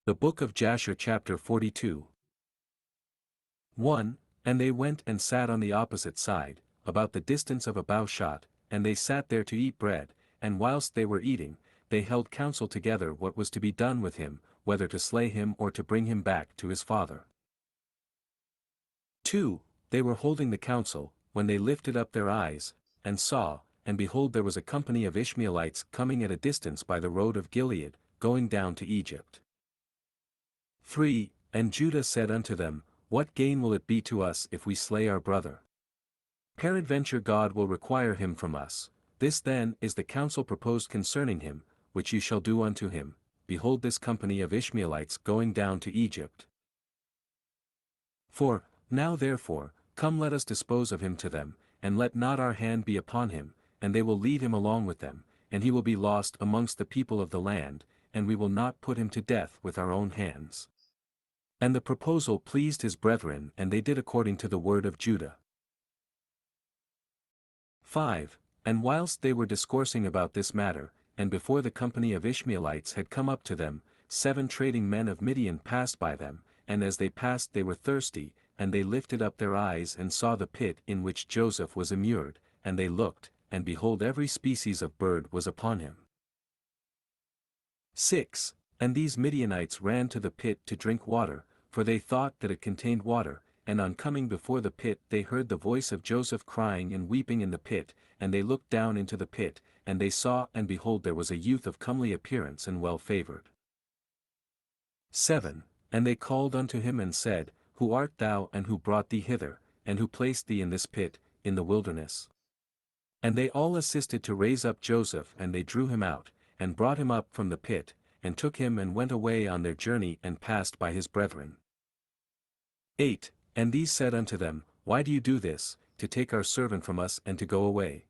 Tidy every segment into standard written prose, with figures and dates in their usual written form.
The Book of Jasher chapter 42. 1. And they went and sat on the opposite side, about the distance of a bow shot, and they sat there to eat bread, and whilst they were eating, they held counsel together what was to be done with him, whether to slay him or to bring him back to his father. 2. They were holding the counsel, when they lifted up their eyes, and saw, and behold there was a company of Ishmaelites coming at a distance by the road of Gilead, going down to Egypt. 3. And Judah said unto them, What gain will it be to us if we slay our brother? Peradventure God will require him from us. This then is the counsel proposed concerning him, which you shall do unto him. Behold this company of Ishmaelites going down to Egypt. 4. Now therefore, come let us dispose of him to them, and let not our hand be upon him, and they will lead him along with them, and he will be lost amongst the people of the land, and we will not put him to death with our own hands. And the proposal pleased his brethren, and they did according to the word of Judah. 5. And whilst they were discoursing about this matter, and before the company of Ishmaelites had come up to them, 7 trading men of Midian passed by them, and as they passed they were thirsty, and they lifted up their eyes and saw the pit in which Joseph was immured, and they looked, and behold every species of bird was upon him. 6. And these Midianites ran to the pit to drink water, for they thought that it contained water, and on coming before the pit they heard the voice of Joseph crying and weeping in the pit, and they looked down into the pit, and they saw and behold there was a youth of comely appearance and well favored. 7. And they called unto him and said, Who art thou and who brought thee hither, and who placed thee in this pit, in the wilderness? And they all assisted to raise up Joseph, and they drew him out, and brought him up from the pit, and took him and went away on their journey and passed by his brethren. 8. And these said unto them, Why do you do this, to take our servant from us and to go away?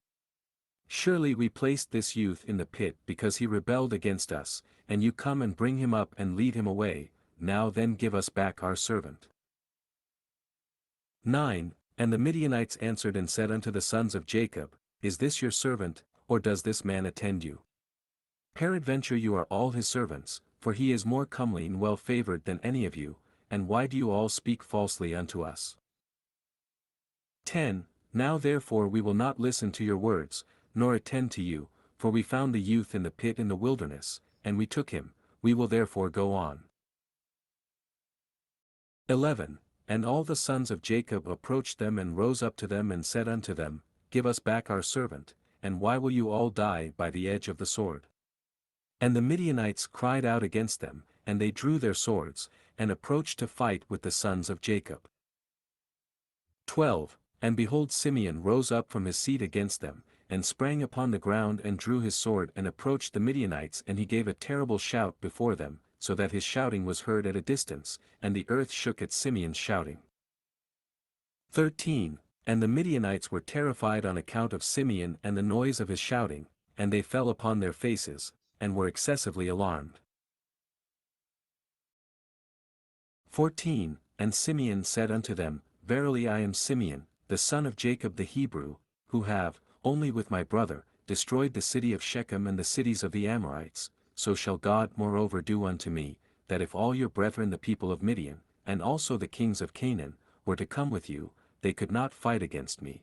Surely we placed this youth in the pit because he rebelled against us, and you come and bring him up and lead him away. Now then give us back our servant. 9. And the Midianites answered and said unto the sons of Jacob, Is this your servant, or does this man attend you? Peradventure you are all his servants, for he is more comely and well favored than any of you, and why do you all speak falsely unto us? 10. Now therefore we will not listen to your words, nor attend to you, for we found the youth in the pit in the wilderness, and we took him, we will therefore go on. 11. And all the sons of Jacob approached them and rose up to them and said unto them, Give us back our servant, and why will you all die by the edge of the sword? And the Midianites cried out against them, and they drew their swords, and approached to fight with the sons of Jacob. 12. And behold Simeon rose up from his seat against them, and sprang upon the ground and drew his sword and approached the Midianites, and he gave a terrible shout before them, so that his shouting was heard at a distance, and the earth shook at Simeon's shouting. 13. And the Midianites were terrified on account of Simeon and the noise of his shouting, and they fell upon their faces, and were excessively alarmed. 14. And Simeon said unto them, Verily I am Simeon, the son of Jacob the Hebrew, who have, only with my brother, destroyed the city of Shechem and the cities of the Amorites. So shall God moreover do unto me, that if all your brethren the people of Midian, and also the kings of Canaan, were to come with you, they could not fight against me.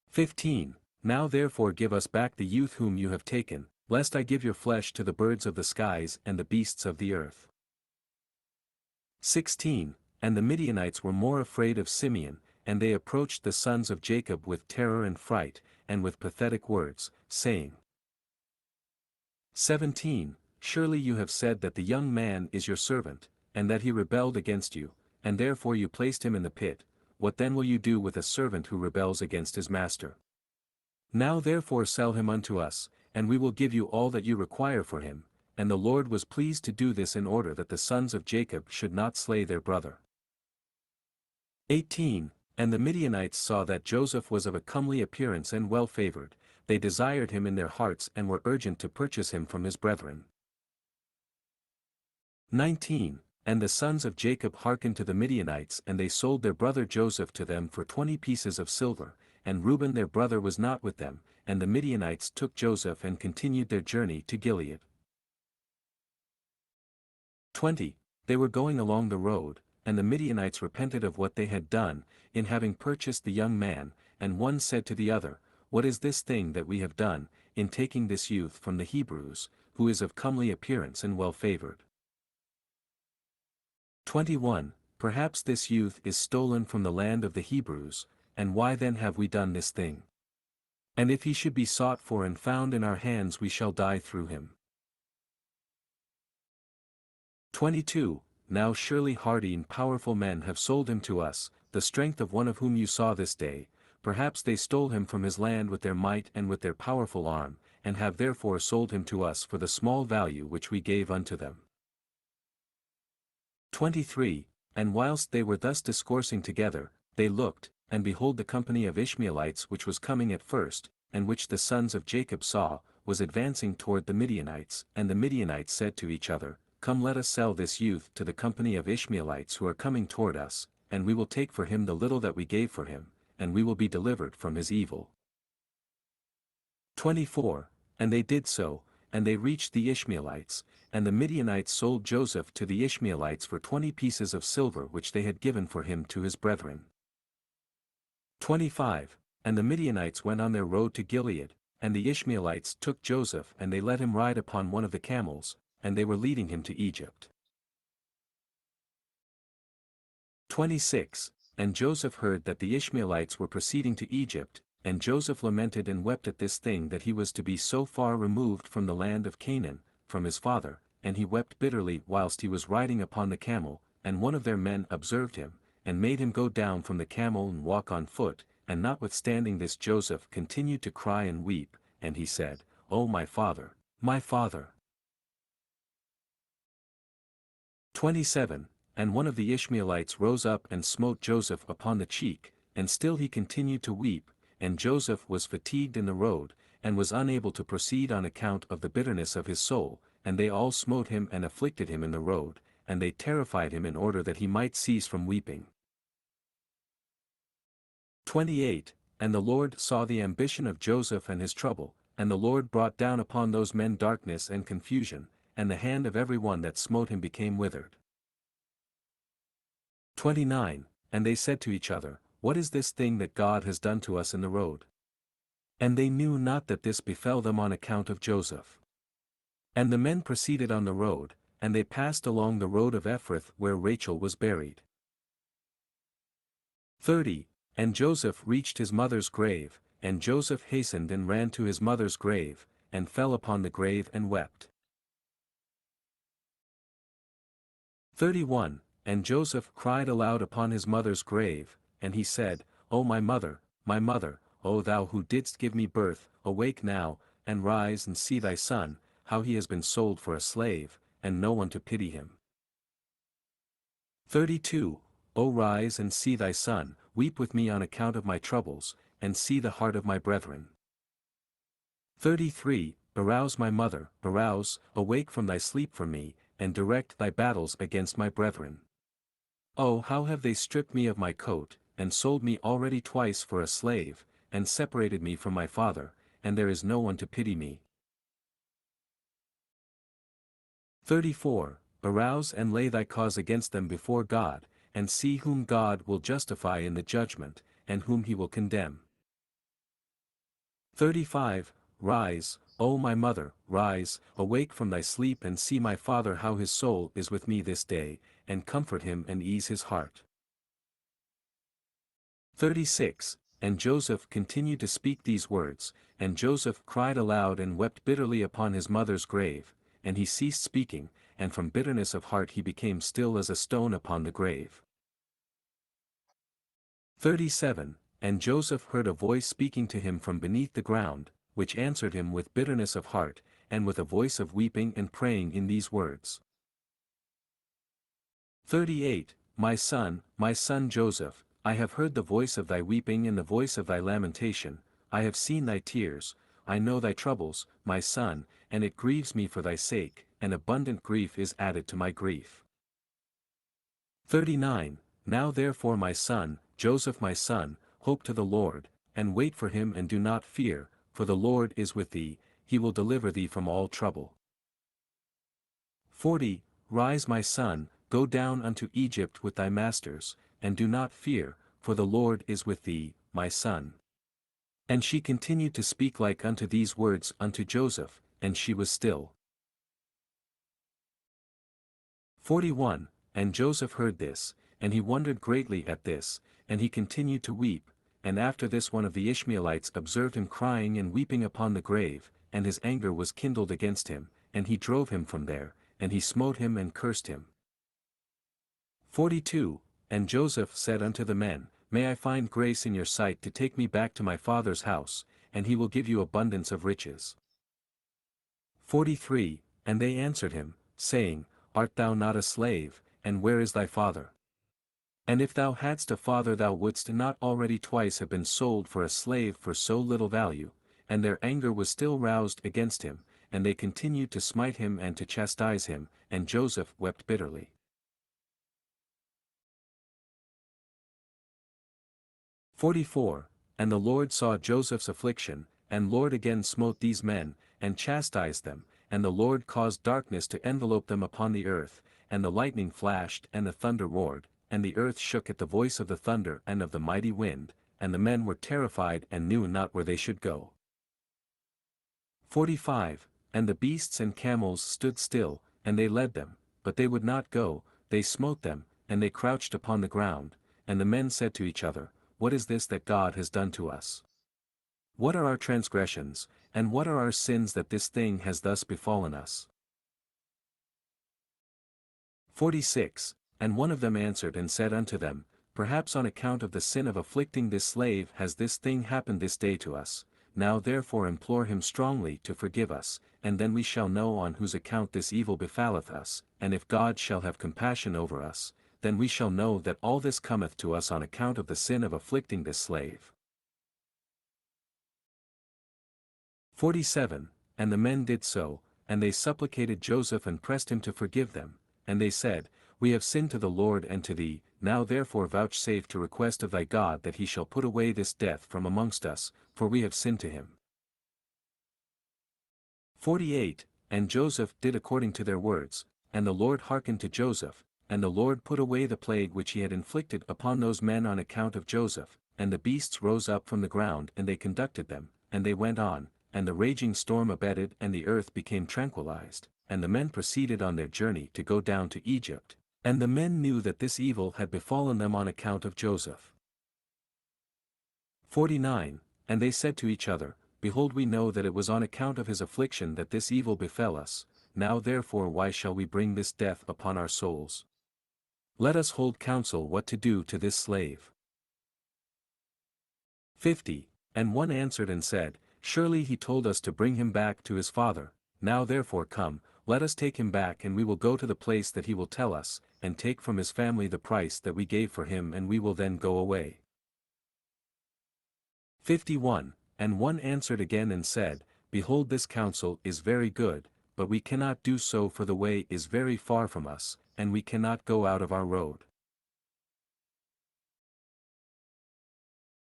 15. Now therefore give us back the youth whom you have taken, lest I give your flesh to the birds of the skies and the beasts of the earth. 16. And the Midianites were more afraid of Simeon, and they approached the sons of Jacob with terror and fright, and with pathetic words, saying, 17. Surely you have said that the young man is your servant, and that he rebelled against you, and therefore you placed him in the pit. What then will you do with a servant who rebels against his master? Now therefore sell him unto us, and we will give you all that you require for him. And the Lord was pleased to do this in order that the sons of Jacob should not slay their brother. 18. And the Midianites saw that Joseph was of a comely appearance and well favored, they desired him in their hearts and were urgent to purchase him from his brethren. 19. And the sons of Jacob hearkened to the Midianites, and they sold their brother Joseph to them for 20 pieces of silver, and Reuben their brother was not with them, and the Midianites took Joseph and continued their journey to Gilead. 20. They were going along the road, and the Midianites repented of what they had done, in having purchased the young man, and one said to the other, What is this thing that we have done, in taking this youth from the Hebrews, who is of comely appearance and well favored? 21. Perhaps this youth is stolen from the land of the Hebrews, and why then have we done this thing? And if he should be sought for and found in our hands we shall die through him. 22. Now surely hardy and powerful men have sold him to us, the strength of one of whom you saw this day, perhaps they stole him from his land with their might and with their powerful arm, and have therefore sold him to us for the small value which we gave unto them. 23. And whilst they were thus discoursing together, they looked, and behold the company of Ishmaelites which was coming at first, and which the sons of Jacob saw, was advancing toward the Midianites, and the Midianites said to each other, Come let us sell this youth to the company of Ishmaelites who are coming toward us, and we will take for him the little that we gave for him, and we will be delivered from his evil. 24. And they did so, and they reached the Ishmaelites, and the Midianites sold Joseph to the Ishmaelites for 20 pieces of silver which they had given for him to his brethren. 25. And the Midianites went on their road to Gilead, and the Ishmaelites took Joseph and they let him ride upon one of the camels, and they were leading him to Egypt. 26. And Joseph heard that the Ishmaelites were proceeding to Egypt, and Joseph lamented and wept at this thing that he was to be so far removed from the land of Canaan, from his father, and he wept bitterly whilst he was riding upon the camel, and one of their men observed him, and made him go down from the camel and walk on foot, and notwithstanding this Joseph continued to cry and weep, and he said, O my father, my father! 27. And one of the Ishmaelites rose up and smote Joseph upon the cheek, and still he continued to weep, and Joseph was fatigued in the road, and was unable to proceed on account of the bitterness of his soul, and they all smote him and afflicted him in the road, and they terrified him in order that he might cease from weeping. 28. And the Lord saw the ambition of Joseph and his trouble, and the Lord brought down upon those men darkness and confusion, and the hand of every one that smote him became withered. 29. And they said to each other, What is this thing that God has done to us in the road? And they knew not that this befell them on account of Joseph. And the men proceeded on the road, and they passed along the road of Ephrath where Rachel was buried. 30. And Joseph reached his mother's grave, and Joseph hastened and ran to his mother's grave, and fell upon the grave and wept. 31. And Joseph cried aloud upon his mother's grave, and he said, O my mother, O thou who didst give me birth, awake now, and rise and see thy son, how he has been sold for a slave, and no one to pity him. 32. O rise and see thy son, weep with me on account of my troubles, and see the heart of my brethren. 33. Arouse my mother, arouse, awake from thy sleep for me, and direct thy battles against my brethren. Oh, how have they stripped me of my coat, and sold me already twice for a slave, and separated me from my father, and there is no one to pity me. 34. Arouse and lay thy cause against them before God, and see whom God will justify in the judgment, and whom he will condemn. 35. Rise, O my mother, rise, awake from thy sleep and see my father how his soul is with me this day, and comfort him and ease his heart. 36. And Joseph continued to speak these words, and Joseph cried aloud and wept bitterly upon his mother's grave, and he ceased speaking, and from bitterness of heart he became still as a stone upon the grave. 37. And Joseph heard a voice speaking to him from beneath the ground, which answered him with bitterness of heart, and with a voice of weeping and praying in these words. 38. My son Joseph, I have heard the voice of thy weeping and the voice of thy lamentation, I have seen thy tears, I know thy troubles, my son, and it grieves me for thy sake, and abundant grief is added to my grief. 39. Now therefore my son, Joseph my son, hope to the Lord, and wait for him and do not fear, for the Lord is with thee, he will deliver thee from all trouble. 40. Rise my son, go down unto Egypt with thy masters, and do not fear, for the Lord is with thee, my son. And she continued to speak like unto these words unto Joseph, and she was still. 41. And Joseph heard this, and he wondered greatly at this, and he continued to weep, and after this one of the Ishmaelites observed him crying and weeping upon the grave, and his anger was kindled against him, and he drove him from there, and he smote him and cursed him. 42. And Joseph said unto the men, May I find grace in your sight to take me back to my father's house, and he will give you abundance of riches. 43. And they answered him, saying, Art thou not a slave, and where is thy father? And if thou hadst a father thou wouldst not already twice have been sold for a slave for so little value. And their anger was still roused against him, and they continued to smite him and to chastise him, and Joseph wept bitterly. 44. And the Lord saw Joseph's affliction, and Lord again smote these men, and chastised them, and the Lord caused darkness to envelope them upon the earth, and the lightning flashed and the thunder roared, and the earth shook at the voice of the thunder and of the mighty wind, and the men were terrified and knew not where they should go. 45. And the beasts and camels stood still, and they led them, but they would not go, they smote them, and they crouched upon the ground, and the men said to each other, What is this that God has done to us? What are our transgressions, and what are our sins that this thing has thus befallen us? 46. And one of them answered and said unto them, Perhaps on account of the sin of afflicting this slave has this thing happened this day to us. Now therefore implore him strongly to forgive us, and then we shall know on whose account this evil befalleth us, and if God shall have compassion over us, then we shall know that all this cometh to us on account of the sin of afflicting this slave. 47. And the men did so, and they supplicated Joseph and pressed him to forgive them, and they said, We have sinned to the Lord and to thee, now therefore vouchsafe to request of thy God that he shall put away this death from amongst us, for we have sinned to him. 48. And Joseph did according to their words, and the Lord hearkened to Joseph, and the Lord put away the plague which he had inflicted upon those men on account of Joseph, and the beasts rose up from the ground and they conducted them, and they went on, and the raging storm abated and the earth became tranquilized, and the men proceeded on their journey to go down to Egypt, and the men knew that this evil had befallen them on account of Joseph. 49. And they said to each other, Behold, we know that it was on account of his affliction that this evil befell us, now therefore why shall we bring this death upon our souls? Let us hold counsel what to do to this slave. 50. And one answered and said, Surely he told us to bring him back to his father, now therefore come, let us take him back and we will go to the place that he will tell us, and take from his family the price that we gave for him and we will then go away. 51. And one answered again and said, Behold, this counsel is very good, but we cannot do so, for the way is very far from us, and we cannot go out of our road.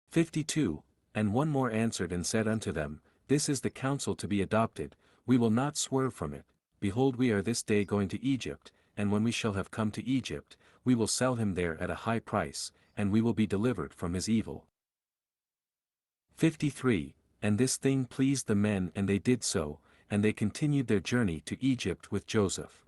52. And one more answered and said unto them, This is the counsel to be adopted, we will not swerve from it. Behold, we are this day going to Egypt, and when we shall have come to Egypt, we will sell him there at a high price, and we will be delivered from his evil. 53. And this thing pleased the men and they did so, and they continued their journey to Egypt with Joseph.